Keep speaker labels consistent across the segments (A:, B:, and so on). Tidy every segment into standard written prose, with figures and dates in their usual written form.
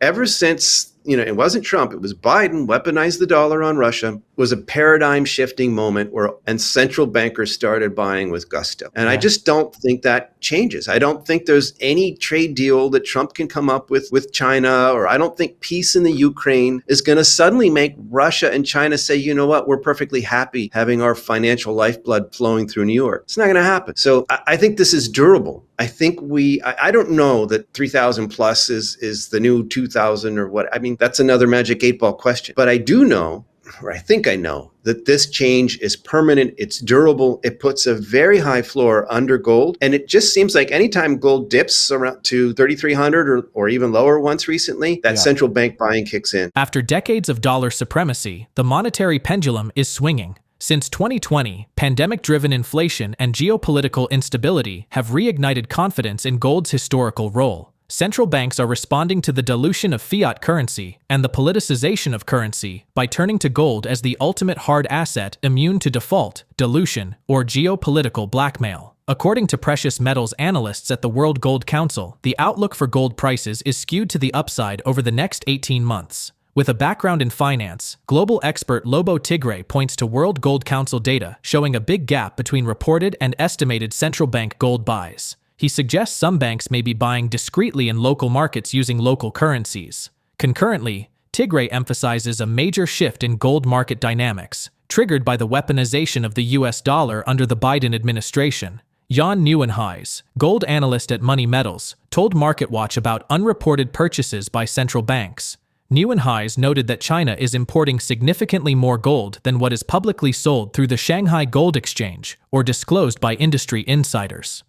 A: ever since, it wasn't Trump, it was Biden weaponized the dollar on Russia, was a paradigm shifting moment and central bankers started buying with gusto. And I just don't think that changes. I don't think there's any trade deal that Trump can come up with China, or I don't think peace in the Ukraine is going to suddenly make Russia and China say, you know what, we're perfectly happy having our financial lifeblood flowing through New York. It's not going to happen. So I think this is durable. I think I don't know that 3,000 plus is the new 2,000 or what. I mean, that's another magic 8-ball question. But I do know, or I think I know, that this change is permanent, it's durable, it puts a very high floor under gold. And it just seems like anytime gold dips around to 3,300 or even lower once recently, that central bank buying kicks in.
B: After decades of dollar supremacy, the monetary pendulum is swinging. Since 2020, pandemic-driven inflation and geopolitical instability have reignited confidence in gold's historical role. Central banks are responding to the dilution of fiat currency and the politicization of currency by turning to gold as the ultimate hard asset immune to default, dilution, or geopolitical blackmail. According to precious metals analysts at the World Gold Council, the outlook for gold prices is skewed to the upside over the next 18 months. With a background in finance, global expert Lobo Tiggre points to World Gold Council data showing a big gap between reported and estimated central bank gold buys. He suggests some banks may be buying discreetly in local markets using local currencies. Concurrently, Tiggre emphasizes a major shift in gold market dynamics, triggered by the weaponization of the US dollar under the Biden administration. Nieuwenhuijs, gold analyst at Money Metals, told MarketWatch about unreported purchases by central banks. Nieuwenhuijs noted that China is importing significantly more gold than what is publicly sold through the Shanghai Gold Exchange or disclosed by industry insiders.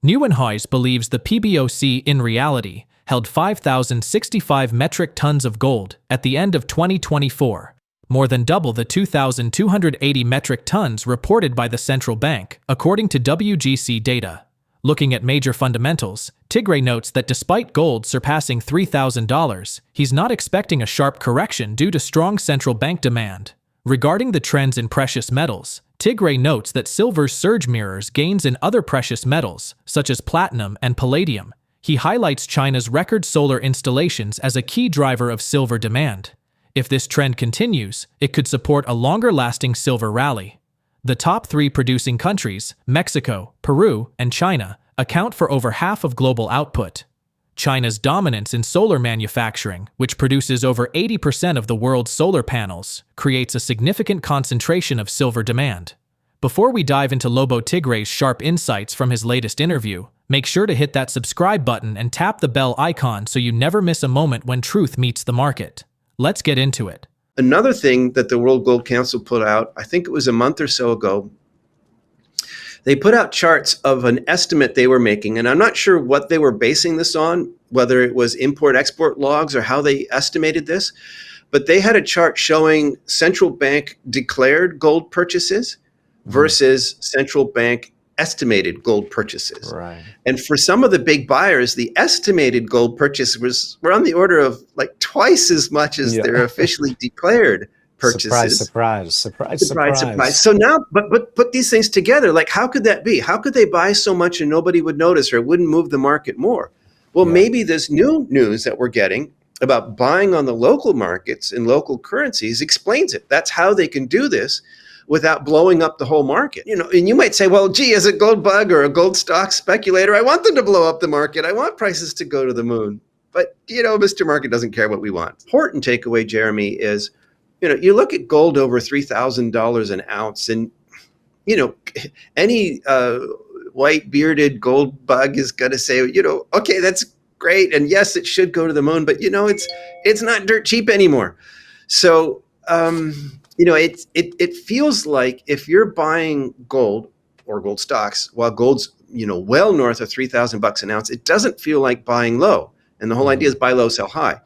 B: Nieuwenhuijs believes the PBOC in reality held 5,065 metric tons of gold at the end of 2024, more than double the 2,280 metric tons reported by the central bank, according to WGC data. Looking at major fundamentals, Tiggre notes that despite gold surpassing $3,000, he's not expecting a sharp correction due to strong central bank demand. Regarding the trends in precious metals, Tiggre notes that silver's surge mirrors gains in other precious metals, such as platinum and palladium. He highlights China's record solar installations as a key driver of silver demand. If this trend continues, it could support a longer-lasting silver rally. The top 3 producing countries, Mexico, Peru, and China, account for over half of global output. China's dominance in solar manufacturing, which produces over 80% of the world's solar panels, creates a significant concentration of silver demand. Before we dive into Lobo Tiggre's sharp insights from his latest interview, make sure to hit that subscribe button and tap the bell icon so you never miss a moment when truth meets the market. Let's get into it.
A: Another thing that the World Gold Council put out, I think it was a month or so ago, they put out charts of an estimate they were making, and I'm not sure what they were basing this on, whether it was import-export logs or how they estimated this, but they had a chart showing central bank declared gold purchases versus central bank estimated gold purchases.
C: Right.
A: And for some of the big buyers, the estimated gold purchases were on the order of like twice as much as their officially declared purchases.
C: Surprise.
A: So now, but put these things together, like how could that be? How could they buy so much and nobody would notice or it wouldn't move the market more? Well, maybe this new news that we're getting about buying on the local markets in local currencies explains it. That's how they can do this without blowing up the whole market. And you might say, well, gee, as a gold bug or a gold stock speculator, I want them to blow up the market. I want prices to go to the moon. But, Mr. Market doesn't care what we want. Important takeaway, Jeremy, is, you look at gold over $3,000 an ounce and, any white bearded gold bug is going to say, okay, that's great. And yes, it should go to the moon, but it's not dirt cheap anymore. So, it feels like if you're buying gold or gold stocks while gold's, well north of $3,000 an ounce, it doesn't feel like buying low. And the whole idea is buy low, sell high.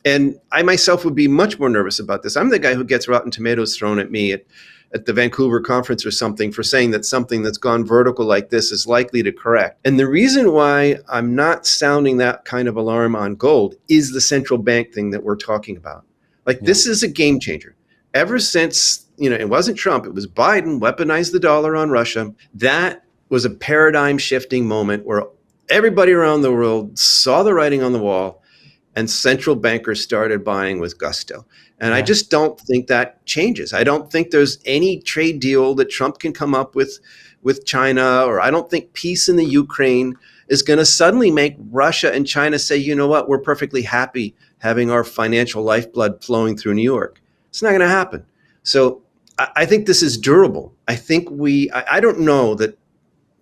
A: And I myself would be much more nervous about this. I'm the guy who gets rotten tomatoes thrown at me at the Vancouver conference or something for saying that something that's gone vertical like this is likely to correct. And the reason why I'm not sounding that kind of alarm on gold is the central bank thing that we're talking about. This is a game changer. Ever since, it wasn't Trump, it was Biden weaponized the dollar on Russia. That was a paradigm shifting moment where everybody around the world saw the writing on the wall and central bankers started buying with gusto. And I just don't think that changes. I don't think there's any trade deal that Trump can come up with China, or I don't think peace in the Ukraine is going to suddenly make Russia and China say, you know what, we're perfectly happy having our financial lifeblood flowing through New York. It's not going to happen. So I think this is durable. I think I don't know that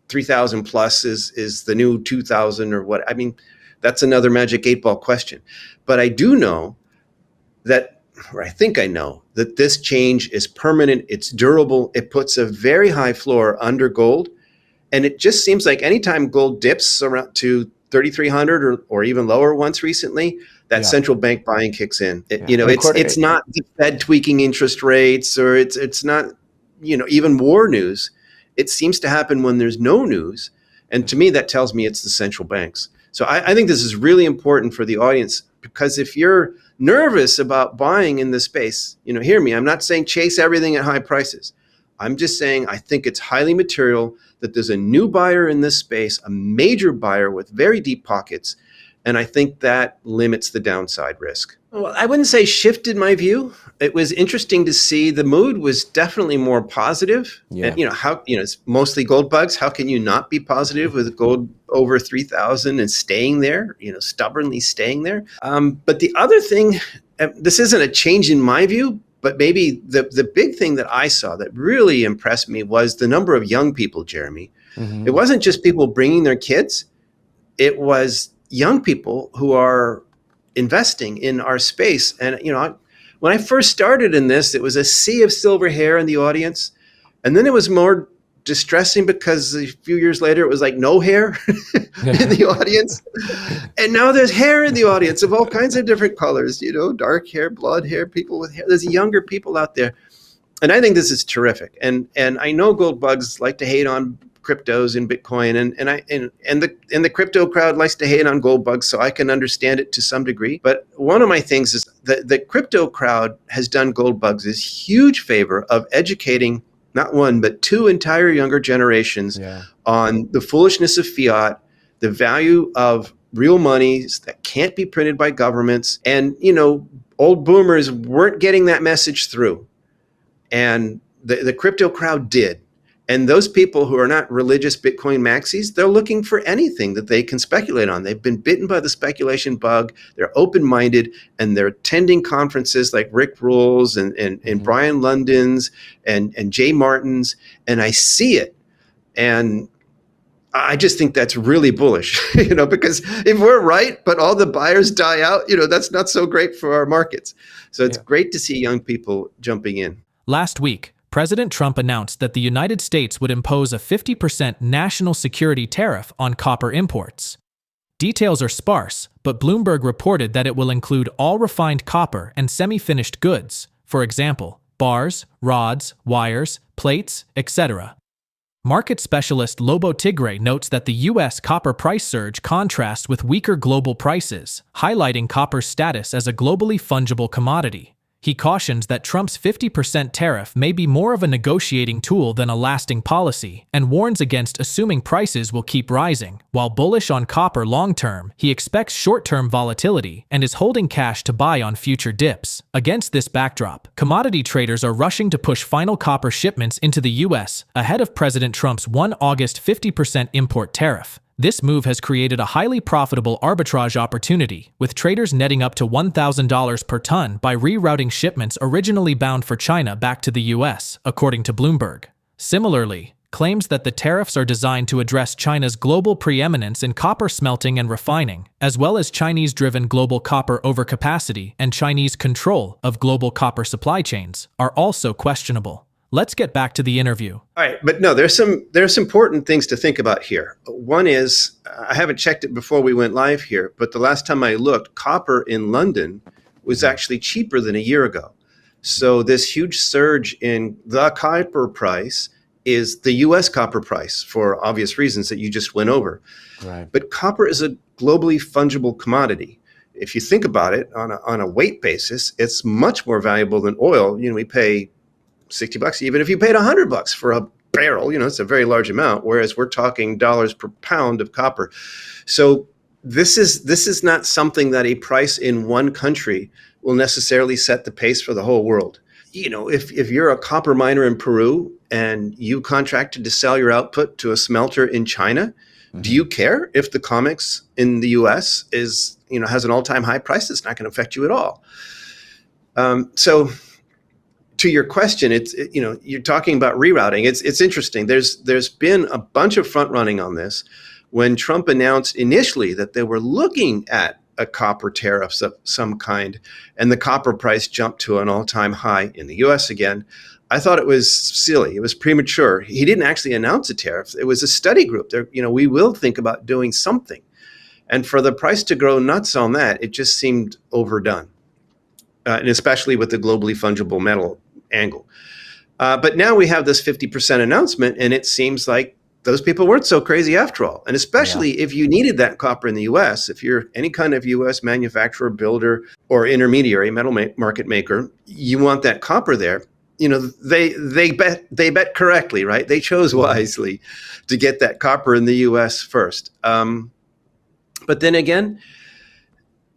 A: 3,000 plus is the new 2,000 or what. I mean, that's another magic 8-ball question. But I do know that, or I think I know, that this change is permanent, it's durable, it puts a very high floor under gold. And it just seems like anytime gold dips around to 3,300 or even lower once recently, that central bank buying kicks in. It's not the Fed tweaking interest rates, or it's not, even war news. It seems to happen when there's no news. And to me, that tells me it's the central banks. So I think this is really important for the audience, because if you're nervous about buying in this space, hear me, I'm not saying chase everything at high prices. I'm just saying I think it's highly material that there's a new buyer in this space, a major buyer with very deep pockets. And I think that limits the downside risk. Well, I wouldn't say shifted my view. It was interesting to see the mood was definitely more positive.
C: Yeah.
A: And it's mostly gold bugs. How can you not be positive with gold over 3,000 and staying there, stubbornly staying there? But the other thing, this isn't a change in my view, but maybe the big thing that I saw that really impressed me was the number of young people, Jeremy. Mm-hmm. It wasn't just people bringing their kids. It was young people who are investing in our space. And, when I first started in this, it was a sea of silver hair in the audience. And then it was more distressing because a few years later, it was like no hair in the audience. And now there's hair in the audience of all kinds of different colors, dark hair, blonde hair, people with hair. There's younger people out there. And I think this is terrific. And I know gold bugs like to hate on cryptos and Bitcoin, and the crypto crowd likes to hate on gold bugs, so I can understand it to some degree. But one of my things is that the crypto crowd has done gold bugs this huge favor of educating not one but two entire younger generations on the foolishness of fiat, the value of real monies that can't be printed by governments. And old boomers weren't getting that message through, and the crypto crowd did. And those people who are not religious Bitcoin maxis, they're looking for anything that they can speculate on. They've been bitten by the speculation bug. They're open-minded, and they're attending conferences like Rick Rule's and Brian London's and Jay Martin's. And I see it. And I just think that's really bullish, because if we're right, but all the buyers die out, that's not so great for our markets. So it's great to see young people jumping in.
B: Last week, President Trump announced that the United States would impose a 50% national security tariff on copper imports. Details are sparse, but Bloomberg reported that it will include all refined copper and semi-finished goods, for example, bars, rods, wires, plates, etc. Market specialist Lobo Tiggre notes that the U.S. copper price surge contrasts with weaker global prices, highlighting copper's status as a globally fungible commodity. He cautions that Trump's 50% tariff may be more of a negotiating tool than a lasting policy, and warns against assuming prices will keep rising. While bullish on copper long-term, he expects short-term volatility and is holding cash to buy on future dips. Against this backdrop, commodity traders are rushing to push final copper shipments into the U.S. ahead of President Trump's 1 August 50% import tariff. This move has created a highly profitable arbitrage opportunity, with traders netting up to $1,000 per ton by rerouting shipments originally bound for China back to the U.S., according to Bloomberg. Similarly, claims that the tariffs are designed to address China's global preeminence in copper smelting and refining, as well as Chinese-driven global copper overcapacity and Chinese control of global copper supply chains, are also questionable. Let's get back to the interview.
A: All right, but no, there's some important things to think about here. One is, I haven't checked it before we went live here, but the last time I looked, copper in London was actually cheaper than a year ago. So this huge surge in the copper price is the U.S. copper price for obvious reasons that you just went over.
C: Right.
A: But copper is a globally fungible commodity. If you think about it on a weight basis, it's much more valuable than oil. We pay $60, even if you paid $100 for a barrel, it's a very large amount, whereas we're talking dollars per pound of copper. So this is not something that a price in one country will necessarily set the pace for the whole world. You know, if you're a copper miner in Peru and you contracted to sell your output to a smelter in China, do you care if the COMEX in the US is, you know, has an all-time high price? It's not going to affect you at all. So to your question, you know, you're talking about rerouting. It's interesting. There's been a bunch of front running on this. When Trump announced initially that they were looking at a copper tariff of some kind, and the copper price jumped to an all-time high in the US again, I thought it was silly. It was premature. He didn't actually announce a tariff. It was a study group. There, you know, we will think about doing something. And for the price to grow nuts on that, it just seemed overdone, and especially with the globally fungible metal angle. But now we have this 50% announcement, and it seems like those people weren't so crazy after all. And especially if you needed that copper in the US, if you're any kind of US manufacturer, builder, or intermediary metal market maker, you want that copper there. You know, they bet correctly, right? They chose wisely to get that copper in the US first. But then again,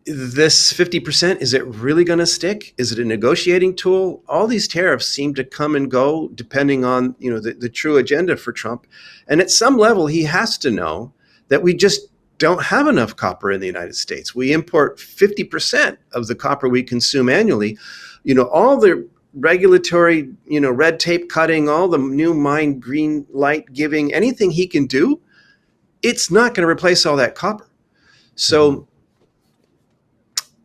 A: this 50%, is it really going to stick? Is it a negotiating tool? All these tariffs seem to come and go depending on, you know, the true agenda for Trump. And at some level, he has to know that we just don't have enough copper in the United States. We import 50% of the copper we consume annually. You know, all the regulatory, you know, red tape cutting, all the new mine green light giving, anything he can do, it's not going to replace all that copper. So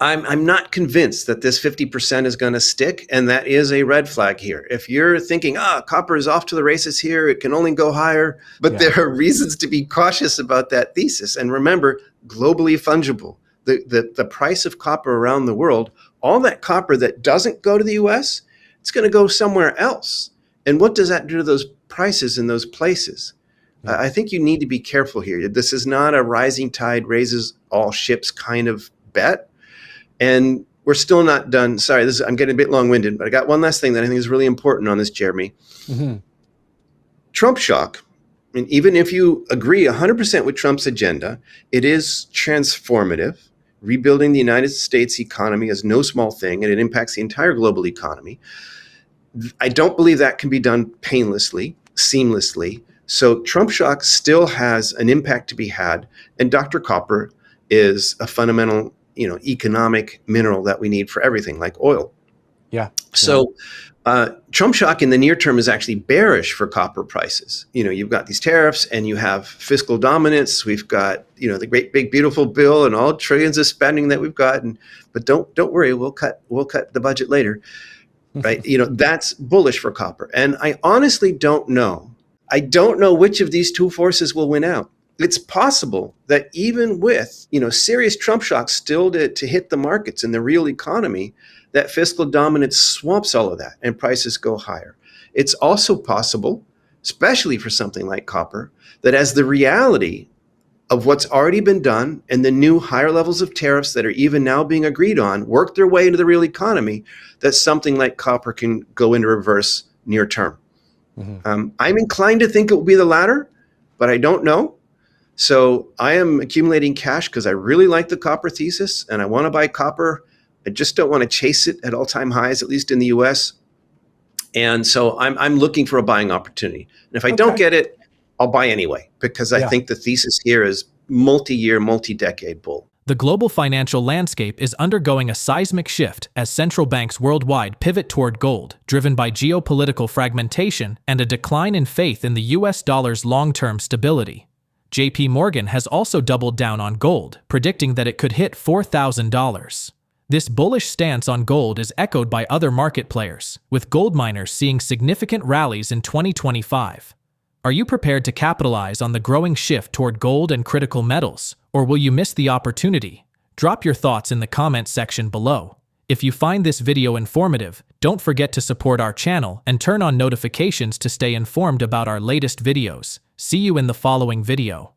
A: I'm not convinced that this 50% is going to stick, and that is a red flag here. If you're thinking, copper is off to the races here, it can only go higher, but there are reasons to be cautious about that thesis. And remember, globally fungible, the price of copper around the world, all that copper that doesn't go to the US, it's going to go somewhere else. And what does that do to those prices in those places? I think you need to be careful here. This is not a rising tide raises all ships kind of bet. And we're still not done. Sorry, I'm getting a bit long-winded, but I got one last thing that I think is really important on this, Jeremy. Trump shock. I mean, even if you agree 100% with Trump's agenda, it is transformative. Rebuilding the United States economy is no small thing, and it impacts the entire global economy. I don't believe that can be done painlessly, seamlessly. So Trump shock still has an impact to be had, and Dr. Copper is a fundamental, you know, economic mineral that we need for everything, like oil. So Trump shock in the near term is actually bearish for copper prices. You know, you've got these tariffs and you have fiscal dominance. We've got, you know, the great big beautiful bill and all trillions of spending that we've gotten. But don't worry, we'll cut the budget later, right? You know, that's bullish for copper. And I honestly don't know. I don't know which of these two forces will win out. It's possible that even with, you know, serious Trump shocks still to hit the markets and the real economy, that fiscal dominance swamps all of that and prices go higher. It's also possible, especially for something like copper, that as the reality of what's already been done and the new higher levels of tariffs that are even now being agreed on work their way into the real economy, that something like copper can go into reverse near term. I'm inclined to think it will be the latter, but I don't know. So I am accumulating cash because I really like the copper thesis and I want to buy copper. I just don't want to chase it at all-time highs, at least in the US. And so I'm looking for a buying opportunity. And if I don't get it, I'll buy anyway, because I think the thesis here is multi-year, multi-decade bull.
B: The global financial landscape is undergoing a seismic shift as central banks worldwide pivot toward gold, driven by geopolitical fragmentation and a decline in faith in the US dollar's long-term stability. JP Morgan has also doubled down on gold, predicting that it could hit $4,000. This bullish stance on gold is echoed by other market players, with gold miners seeing significant rallies in 2025. Are you prepared to capitalize on the growing shift toward gold and critical metals, or will you miss the opportunity? Drop your thoughts in the comments section below. If you find this video informative, don't forget to support our channel and turn on notifications to stay informed about our latest videos. See you in the following video.